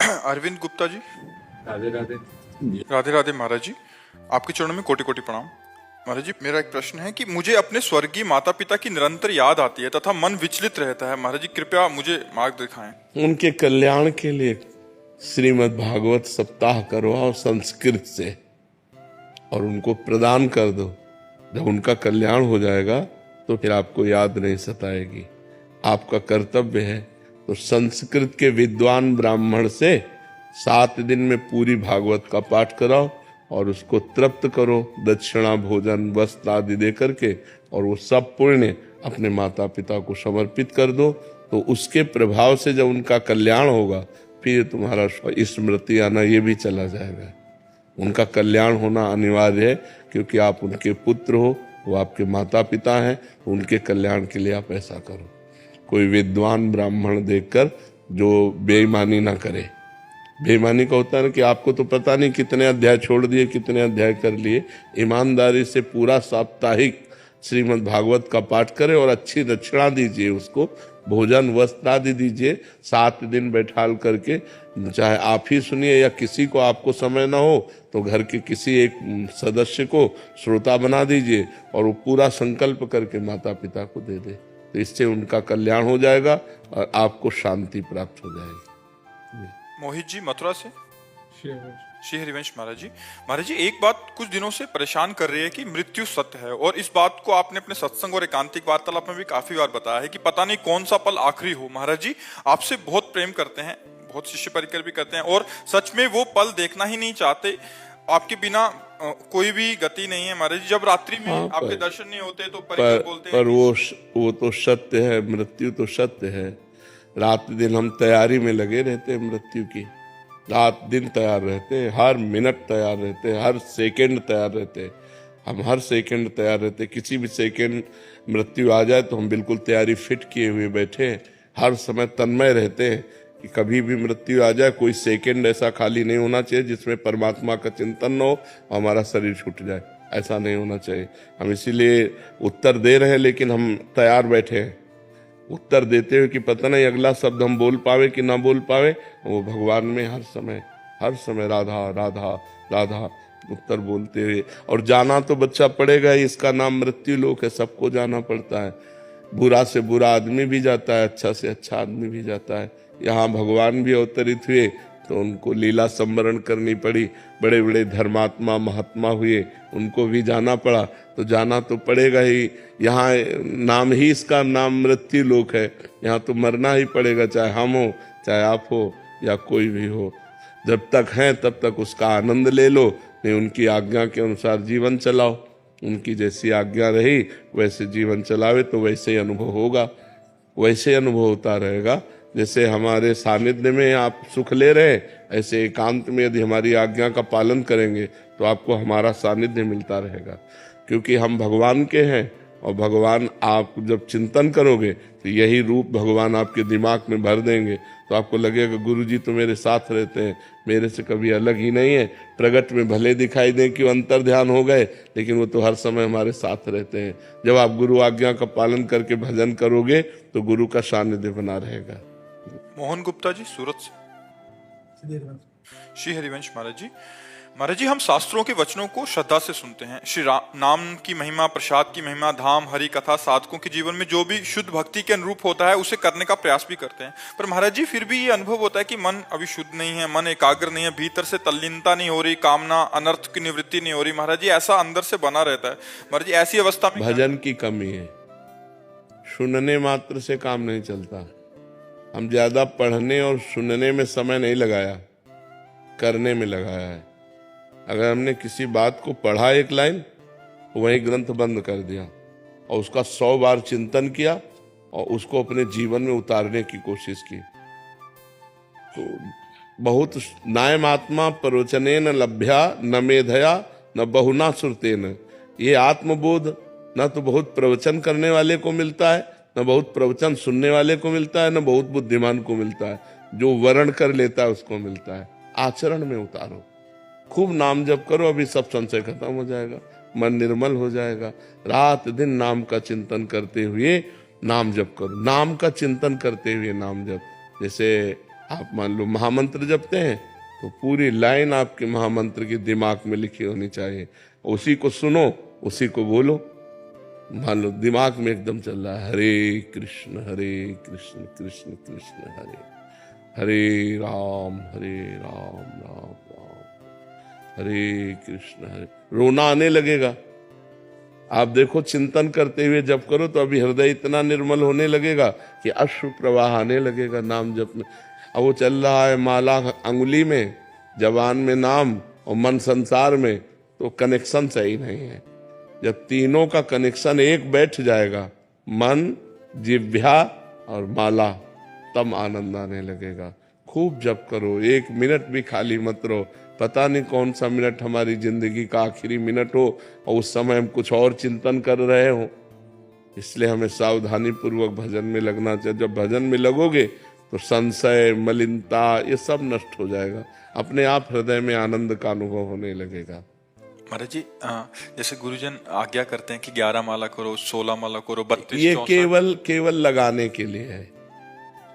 अरविंद गुप्ता जी। राधे राधे। राधे राधे महाराज जी, आपके चरणों में कोटि कोटि प्रणाम। महाराज जी, मेरा एक प्रश्न है कि मुझे अपने स्वर्गीय माता पिता की निरंतर याद आती है तथा मन विचलित रहता है। महाराज जी, कृपया मुझे मार्ग दिखाएं। उनके कल्याण के लिए श्रीमद् भागवत सप्ताह करवाओ संस्कृत से और उनको प्रदान कर दो। जब उनका कल्याण हो जाएगा तो फिर आपको याद नहीं सताएगी। आपका कर्तव्य है तो संस्कृत के विद्वान ब्राह्मण से 7 दिन में पूरी भागवत का पाठ कराओ और उसको तृप्त करो दक्षिणा भोजन वस्त्र आदि दे करके, और वो सब पुण्य अपने माता पिता को समर्पित कर दो। तो उसके प्रभाव से जब उनका कल्याण होगा फिर तुम्हारा स्मृति आना ये भी चला जाएगा। उनका कल्याण होना अनिवार्य है क्योंकि आप उनके पुत्र हो, वो आपके माता पिता हैं। उनके कल्याण के लिए आप ऐसा करो। कोई विद्वान ब्राह्मण देखकर जो बेईमानी ना करे। बेईमानी का होता है ना कि आपको तो पता नहीं कितने अध्याय छोड़ दिए, कितने अध्याय कर लिए। ईमानदारी से पूरा साप्ताहिक श्रीमद् भागवत का पाठ करें और अच्छी दक्षिणा दीजिए, उसको भोजन वस्त्र आदि दीजिए। 7 दिन बैठाल करके, चाहे आप ही सुनिए या किसी को आपको समय ना हो तो घर के किसी एक सदस्य को श्रोता बना दीजिए और वो पूरा संकल्प करके माता पिता को दे दे। तो इससे उनका कल्याण हो जाएगा और आपको शांति प्राप्त हो जाएगी। मोहित जी मथुरा से। श्री हरिवंश महाराज जी। महाराज जी, एक बात कुछ दिनों से परेशान कर रही है कि मृत्यु सत्य है, और इस बात को आपने अपने सत्संग और एकांतिक वार्तालाप में भी काफी बार बताया है कि पता नहीं कौन सा पल आखिरी हो। महाराज जी, आपसे बहुत प्रेम करते हैं, बहुत शिष्य परिकर भी करते हैं, और सच में वो पल देखना ही नहीं चाहते। आपके बिना कोई भी गति नहीं है महाराज जी। जब रात्रि में आपके दर्शन नहीं होते तो परिकर बोलते हैं। पर वो तो सत्य है, मृत्यु तो सत्य है। रात दिन हम तैयारी में लगे रहते हैं मृत्यु की। रात दिन तैयार रहते हैं, हर मिनट तैयार रहते हैं, हर सेकंड तैयार रहते हैं। हम हर सेकंड तैयार रहते हैं। किसी भी सेकंड मृत्यु आ जाए तो हम बिल्कुल तैयारी फिट किए हुए बैठे हैं। हर समय तन्मय रहते हैं कि कभी भी मृत्यु आ जाए, कोई सेकंड ऐसा खाली नहीं होना चाहिए जिसमें परमात्मा का चिंतन न हो, हमारा शरीर छूट जाए। ऐसा नहीं होना चाहिए। हम इसीलिए उत्तर दे रहे हैं, लेकिन हम तैयार बैठे हैं उत्तर देते हुए कि पता नहीं अगला शब्द हम बोल पावे कि ना बोल पावे। वो भगवान में हर समय राधा राधा राधा उत्तर बोलते हुए। और जाना तो बच्चा पड़ेगा ही, इसका नाम मृत्यु लोक है, सबको जाना पड़ता है। बुरा से बुरा आदमी भी जाता है, अच्छा से अच्छा आदमी भी जाता है। यहाँ भगवान भी अवतरित हुए तो उनको लीला संवरण करनी पड़ी। बड़े बड़े धर्मात्मा महात्मा हुए, उनको भी जाना पड़ा। तो जाना तो पड़ेगा ही। यहाँ नाम ही इसका नाम मृत्यु लोक है। यहाँ तो मरना ही पड़ेगा, चाहे हम हो, चाहे आप हो या कोई भी हो। जब तक हैं तब तक उसका आनंद ले लो, नहीं उनकी आज्ञा के अनुसार जीवन चलाओ। उनकी जैसी आज्ञा रही वैसे जीवन चलावे तो वैसे ही अनुभव होगा, वैसे ही अनुभव होता रहेगा। जैसे हमारे सानिध्य में आप सुख ले रहे हैं, ऐसे एकांत में यदि हमारी आज्ञा का पालन करेंगे तो आपको हमारा सानिध्य मिलता रहेगा। क्योंकि हम भगवान के हैं, और भगवान आप जब चिंतन करोगे तो यही रूप भगवान आपके दिमाग में भर देंगे। तो आपको लगेगा गुरु जी तो मेरे साथ रहते हैं, मेरे से कभी अलग ही नहीं है। प्रगट में भले दिखाई दें कि वो अंतर ध्यान हो गए, लेकिन वो तो हर समय हमारे साथ रहते हैं। जब आप गुरु आज्ञा का पालन करके भजन करोगे तो गुरु का सानिध्य बना रहेगा। मोहन गुप्ता जी सूरत से। श्री हरिवंश महाराज जी। महाराज जी, हम शास्त्रों के वचनों को श्रद्धा से सुनते हैं। श्री नाम की महिमा, प्रसाद की महिमा, धाम, हरि कथा, साधकों के जीवन में जो भी शुद्ध भक्ति के अनुरूप होता है उसे करने का प्रयास भी करते हैं। पर महाराज जी, फिर भी ये अनुभव होता है कि मन अभी शुद्ध नहीं है, मन एकाग्र नहीं है, भीतर से तल्लीनता नहीं हो रही, कामना अनर्थ की निवृत्ति नहीं हो रही। महाराज जी, ऐसा अंदर से बना रहता है। महाराज जी, ऐसी अवस्था में भजन की कमी है। सुनने मात्र से काम नहीं चलता। हम ज्यादा पढ़ने और सुनने में समय नहीं लगाया, करने में लगाया है। अगर हमने किसी बात को पढ़ा एक लाइन, वही ग्रंथ बंद कर दिया और उसका 100 बार चिंतन किया और उसको अपने जीवन में उतारने की कोशिश की, तो बहुत नायम आत्मा प्रवचनेन लभ्या न मेधया न बहुना सुरतेन। ये आत्मबोध न तो बहुत प्रवचन करने वाले को मिलता है, न बहुत प्रवचन सुनने वाले को मिलता है, न बहुत बुद्धिमान को मिलता है। जो वर्ण कर लेता है उसको मिलता है। आचरण में उतारो, खूब नाम जप करो, अभी सब संशय खत्म हो जाएगा, मन निर्मल हो जाएगा। रात दिन नाम का चिंतन करते हुए नाम जप करो, नाम का चिंतन करते हुए नाम जप। जैसे आप मान लो महामंत्र जपते हैं तो पूरी लाइन आपके महामंत्र की दिमाग में लिखी होनी चाहिए, उसी को सुनो, उसी को बोलो। मान लो दिमाग में एकदम चल रहा है हरे कृष्ण कृष्ण कृष्ण हरे, हरे राम राम राम हरे कृष्ण हरे। रोना आने लगेगा। आप देखो चिंतन करते हुए जप करो तो अभी हृदय इतना निर्मल होने लगेगा कि अश्रु प्रवाह आने लगेगा नाम जप में। अब वो चल रहा है माला अंगुली में, जबान में नाम और मन संसार में, तो कनेक्शन सही नहीं है। जब तीनों का कनेक्शन एक बैठ जाएगा, मन जिह्वा और माला, तब आनंद आने लगेगा। खूब जप करो, 1 मिनट भी खाली मत रहो। पता नहीं कौन सा मिनट हमारी जिंदगी का आखिरी मिनट हो और उस समय हम कुछ और चिंतन कर रहे हो। इसलिए हमें सावधानी पूर्वक भजन में लगना चाहिए। जब भजन में लगोगे तो संशय, मलिनता ये सब नष्ट हो जाएगा, अपने आप हृदय में आनंद का अनुभव होने लगेगा। महाराज जी, जैसे गुरुजन आज्ञा करते हैं कि 11 माला करो, 16 माला करो, 32, ये केवल लगाने के लिए है।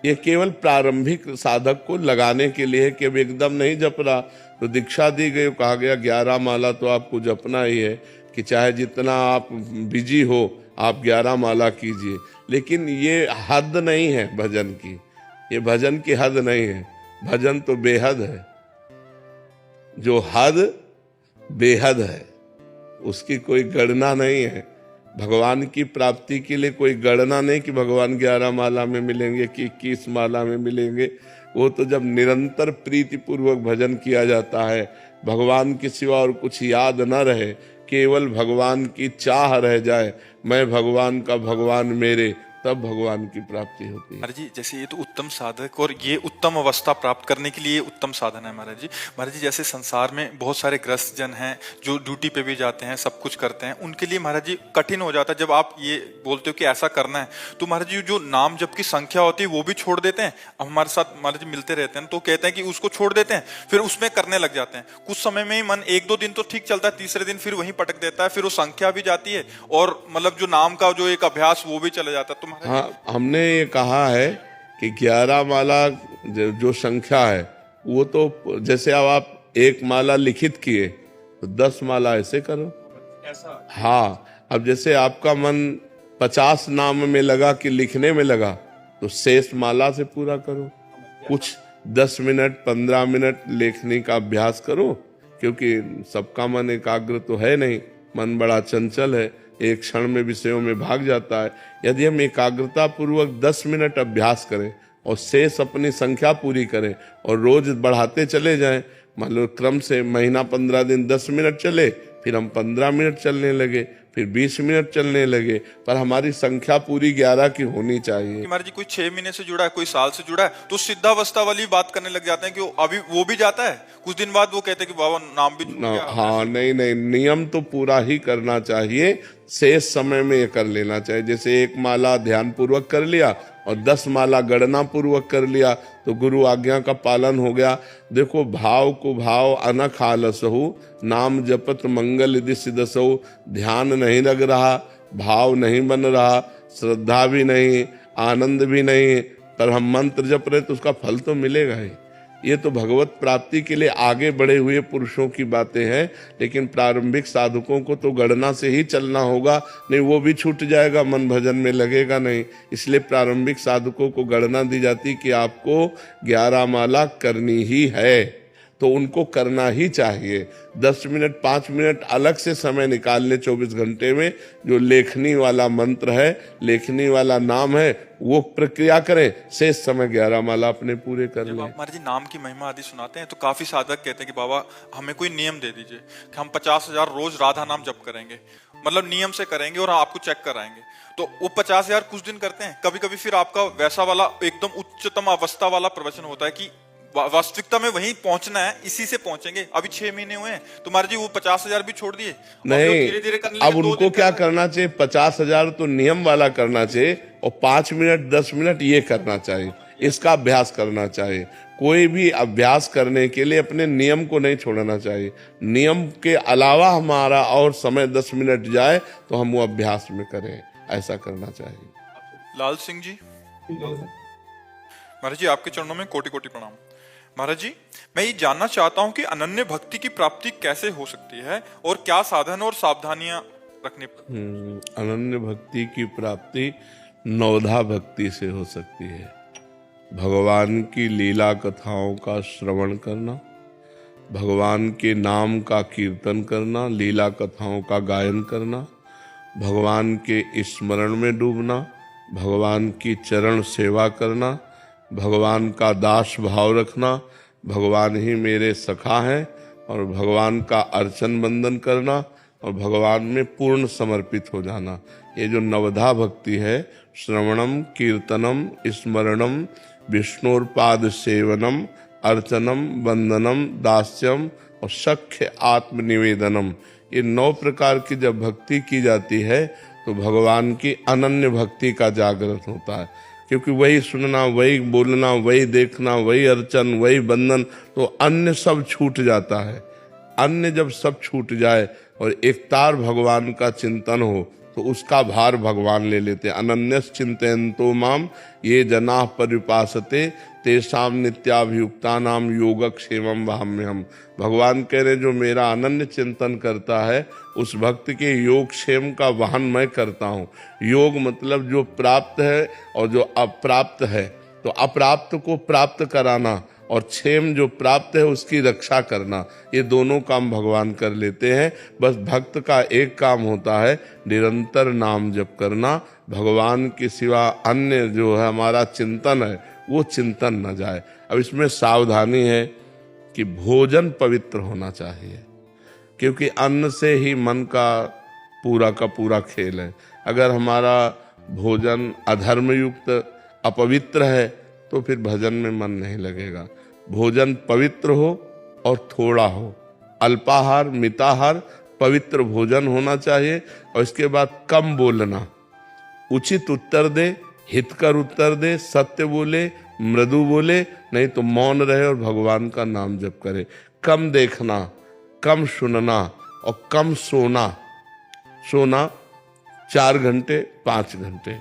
ये केवल प्रारंभिक साधक को लगाने के लिए है कि अब एकदम नहीं जप रहा तो दीक्षा दी गई, कहा गया 11 माला तो आपको जपना ही है, कि चाहे जितना आप बिजी हो आप 11 माला कीजिए। लेकिन ये हद नहीं है भजन की, ये भजन की हद नहीं है। भजन तो बेहद है, जो हद बेहद है उसकी कोई गणना नहीं है। भगवान की प्राप्ति के लिए कोई गणना नहीं कि भगवान 11 माला में मिलेंगे कि 21 माला में मिलेंगे। वो तो जब निरंतर प्रीति पूर्वक भजन किया जाता है, भगवान के सिवा और कुछ याद न रहे, केवल भगवान की चाह रह जाए, मैं भगवान का भगवान मेरे, तब भगवान की प्राप्ति होती है। महाराज जी, जैसे ये तो उत्तम साधक और ये उत्तम अवस्था प्राप्त करने के लिए उत्तम साधन है महाराज जी। महाराज जी, जैसे संसार में बहुत सारे ग्रस्त जन हैं जो ड्यूटी पे भी जाते हैं, सब कुछ करते हैं, उनके लिए महाराज जी कठिन हो जाता है जब आप ये बोलते हो कि ऐसा करना है। तो महाराज जी, जो नाम जप की संख्या होती है वो भी छोड़ देते हैं। अब हमारे साथ महाराज जी मिलते रहते हैं तो कहते हैं कि उसको छोड़ देते हैं, फिर उसमें करने लग जाते हैं। कुछ समय में ही मन 1-2 दिन तो ठीक चलता है, तीसरे दिन फिर वहीं पटक देता है, फिर वो संख्या भी जाती है और मतलब जो नाम का जो एक अभ्यास वो भी चला जाता है। तो महाराज, हाँ, हमने ये कहा है कि 11 माला जो संख्या है वो तो जैसे अब आप 1 माला लिखित किए तो 10 माला ऐसे करो ऐसा। हाँ, अब जैसे आपका मन 50 नाम में लगा कि लिखने में लगा तो शेष माला से पूरा करो। कुछ 10 मिनट 15 मिनट लेखनी का अभ्यास करो, क्योंकि सबका मन एकाग्र तो है नहीं, मन बड़ा चंचल है, एक क्षण में विषयों में भाग जाता है। यदि हम एकाग्रता पूर्वक 10 मिनट अभ्यास करें और शेष अपनी संख्या पूरी करें और रोज बढ़ाते चले जाएं, मान लो क्रम से महीना 15 दिन 10 मिनट चले, फिर हम 15 मिनट चलने लगे, फिर 20 मिनट चलने लगे, पर हमारी संख्या पूरी 11 की होनी चाहिए। महाराज जी, कोई 6 महीने से जुड़ा है, कोई साल से जुड़ा है, तो सिद्धावस्था वाली बात करने लग जाते हैं कि अभी वो भी जाता है, कुछ दिन बाद वो कहते हैं कि बाबा नाम भी छूट गया। हाँ, नहीं, नियम तो पूरा ही करना चाहिए, शेष समय में ये कर लेना चाहिए। जैसे 1 माला ध्यान पूर्वक कर लिया और 10 माला गणना पूर्वक कर लिया तो गुरु आज्ञा का पालन हो गया। देखो, भाव को भाव अनख आलसहु, नाम जपत मंगल यदि सिद्धसहु। ध्यान नहीं लग रहा, भाव नहीं बन रहा, श्रद्धा भी नहीं, आनंद भी नहीं, पर हम मंत्र जप रहे तो उसका फल तो मिलेगा ही। ये तो भगवत प्राप्ति के लिए आगे बढ़े हुए पुरुषों की बातें हैं, लेकिन प्रारंभिक साधकों को तो गणना से ही चलना होगा, नहीं वो भी छूट जाएगा, मन भजन में लगेगा नहीं। इसलिए प्रारंभिक साधकों को गणना दी जाती कि आपको 11 माला करनी ही है, तो उनको करना ही चाहिए। 10 मिनट 5 मिनट अलग से समय निकाल ले 24 घंटे में, जो लेखनी वाला मंत्र है, लेखनी वाला नाम है, वो प्रक्रिया करें, शेष समय 11 माला अपने पूरे कर लें। महाराज जी, नाम की महिमा आदि सुनाते हैं तो काफी साधक कहते हैं कि बाबा हमें कोई नियम दे दीजिए कि हम 50,000 रोज राधा नाम जप करेंगे, मतलब नियम से करेंगे और आपको चेक कराएंगे। तो वो 50,000 कुछ दिन करते हैं, कभी कभी फिर आपका वैसा वाला एकदम उच्चतम अवस्था वाला प्रवचन होता है कि वास्तविकता में वहीं पहुंचना है, इसी से पहुंचेंगे। अभी 6 महीने हुए हैं, तुम्हारे जी वो 50,000 भी छोड़ दिए, नहीं धीरे-धीरे करने अब उनको क्या करना चाहिए, 50,000 तो नियम वाला करना चाहिए और 5 मिनट 10 मिनट ये करना चाहिए, इसका अभ्यास करना चाहिए। कोई भी अभ्यास करने के लिए अपने नियम को नहीं छोड़ना चाहिए। नियम के अलावा हमारा और समय 10 मिनट जाए तो हम वो अभ्यास में करें, ऐसा करना चाहिए। लाल सिंह जी, महाराज जी आपके चरणों में कोटि कोटि प्रणाम। महाराज जी मैं ये जानना चाहता हूँ कि अनन्य भक्ति की प्राप्ति कैसे हो सकती है और क्या साधन और सावधानियां रखनी। अनन्य भक्ति की प्राप्ति नवधा भक्ति से हो सकती है। भगवान की लीला कथाओं का श्रवण करना, भगवान के नाम का कीर्तन करना, लीला कथाओं का गायन करना, भगवान के स्मरण में डूबना, भगवान की चरण सेवा करना, भगवान का दास भाव रखना, भगवान ही मेरे सखा हैं और भगवान का अर्चन बंदन करना और भगवान में पूर्ण समर्पित हो जाना। ये जो नवधा भक्ति है, श्रवणम कीर्तनम स्मरणम विष्णुर्पाद सेवनम अर्चनम वंदनम दास्यम और सख्य आत्मनिवेदनम, ये 9 प्रकार की जब भक्ति की जाती है तो भगवान की अनन्य भक्ति का जागृत होता है। क्योंकि वही सुनना, वही बोलना, वही देखना, वही अर्चन, वही बंधन, तो अन्य सब छूट जाता है। अन्य जब सब छूट जाए और एकतार भगवान का चिंतन हो तो उसका भार भगवान ले लेते हैं। अनन्यस चिंतयन्तो माम ये जना परिपासते तेषाम नित्याभियुक्ता नाम योगक्षेमम वहाम्यहम्। भगवान कह रहे जो मेरा अनन्य चिंतन करता है उस भक्त के योगक्षेम का वहन मैं करता हूँ। योग मतलब जो प्राप्त है और जो अप्राप्त है, तो अप्राप्त को प्राप्त कराना और क्षेम जो प्राप्त है उसकी रक्षा करना, ये दोनों काम भगवान कर लेते हैं। बस भक्त का एक काम होता है निरंतर नाम जप करना, भगवान के सिवा अन्य जो है हमारा चिंतन है वो चिंतन न जाए। अब इसमें सावधानी है कि भोजन पवित्र होना चाहिए, क्योंकि अन्न से ही मन का पूरा खेल है। अगर हमारा भोजन अधर्म युक्त अपवित्र है तो फिर भजन में मन नहीं लगेगा। भोजन पवित्र हो और थोड़ा हो, अल्पाहार मिताहार पवित्र भोजन होना चाहिए। और इसके बाद कम बोलना, उचित उत्तर दे, हितकर उत्तर दे, सत्य बोले, मृदु बोले, नहीं तो मौन रहे और भगवान का नाम जप करे। कम देखना, कम सुनना और कम सोना 4 घंटे 5 घंटे।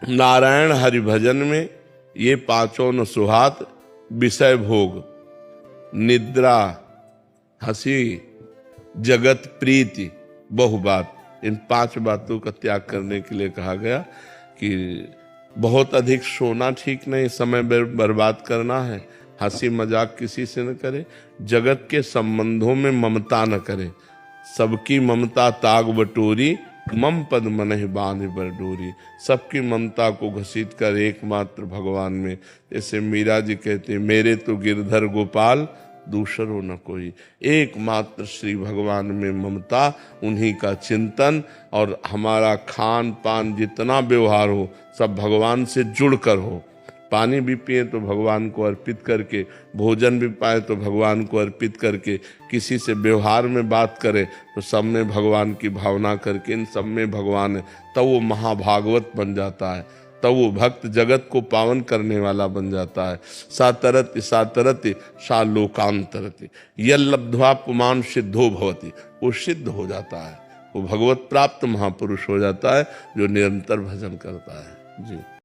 नारायण हरि भजन में ये 5 न सुहात, विषय भोग, निद्रा, हंसी, जगत प्रीति, बहुबात, इन 5 बातों का त्याग करने के लिए कहा गया कि बहुत अधिक सोना ठीक नहीं, समय बर्बाद करना है। हंसी मजाक किसी से न करे, जगत के संबंधों में ममता न करे। सबकी ममता ताग बटोरी, मम पद मनहि बांध बर डोरी। सबकी ममता को घसीट कर एकमात्र भगवान में, जैसे मीरा जी कहते मेरे तो गिरधर गोपाल दूसरो न कोई। एकमात्र श्री भगवान में ममता, उन्हीं का चिंतन, और हमारा खान पान जितना व्यवहार हो सब भगवान से जुड़कर हो। पानी भी पिए तो भगवान को अर्पित करके, भोजन भी पाए तो भगवान को अर्पित करके, किसी से व्यवहार में बात करें तो सब में भगवान की भावना करके, इन सब में भगवान है, तब वो महाभागवत बन जाता है, तब वो भक्त जगत को पावन करने वाला बन जाता है। सातरति सातरति सा लोकांतरति यल्लब्ध्वा पुमान सिद्धो भवति, वो सिद्ध हो जाता है, वो भगवत प्राप्त महापुरुष हो जाता है जो निरंतर भजन करता है। जी।